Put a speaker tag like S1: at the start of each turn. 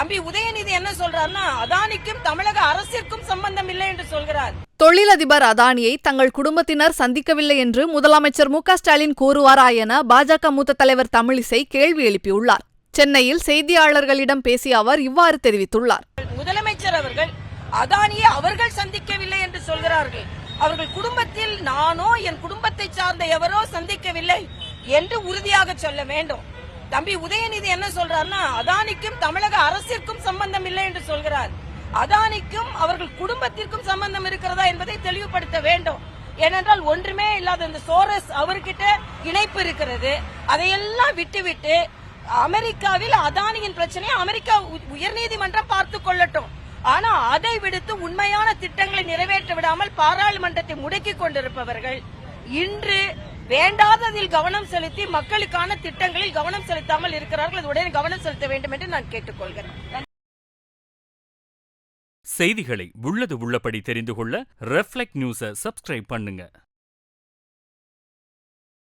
S1: தம்பி உதயநிதி என்ன சொல்றாருன்னா, அதானிக்கும் தமிழக அரசிற்கும் சம்பந்தம் இல்லை என்று சொல்கிறார்.
S2: தொழிலதிபர் அதானியை தங்கள் குடும்பத்தினர் சந்திக்கவில்லை என்று முதலமைச்சர் மு.க.ஸ்டாலின் கூறுவாரா என பாஜக மூத்த தலைவர் தமிழிசை கேள்வி எழுப்பியுள்ளார். சென்னையில் செய்தியாளர்களிடம் பேசிய அவர் இவ்வாறு தெரிவித்துள்ளார்.
S1: முதலமைச்சர் அவர்கள் அதானியை அவர்கள் சந்திக்கவில்லை என்று சொல்கிறார்கள். அவர்கள் குடும்பத்தில் நானோ என் குடும்பத்தை சார்ந்த எவரோ சந்திக்கவில்லை என்று உறுதியாக சொல்ல வேண்டும். தம்பி உதயநிதி என்ன சொல்றாருன்னா, அதானிக்கும் தமிழக அரசிற்கும் சம்பந்தம் இல்லை என்று சொல்கிறார். அதானிக்கும் அவர்கள் குடும்பத்திற்கும் சம்பந்தம் இருக்கிறதா என்பதை தெளிவுபடுத்த வேண்டும். ஏனென்றால் ஒன்றுமே இல்லாத இந்த சோரஸ் அவர்கிட்ட இணைப்பு இருக்கிறது. அதையெல்லாம் விட்டுவிட்டு அமெரிக்காவில் அதானியின் பிரச்சனையை அமெரிக்கா உயர்நீதிமன்றம் பார்த்துக் கொள்ளட்டும். ஆனா அதை விடுத்து உண்மையான திட்டங்களை நிறைவேற்ற விடாமல் பாராளுமன்றத்தை முடக்கிக் கொண்டிருப்பவர்கள் இன்று வேண்டாததில் கவனம் செலுத்தி மக்களுக்கான திட்டங்களில் கவனம் செலுத்தாமல் இருக்கிறார்கள். அது உடனே கவனம் செலுத்த வேண்டும் என்று நான் கேட்டுக்கொள்கிறேன்.
S3: செய்திகளை உள்ளது உள்ளபடி தெரிந்து கொள்ள ரெஃப்ளெக்ட் நியூஸை சப்ஸ்கிரைப் பண்ணுங்க.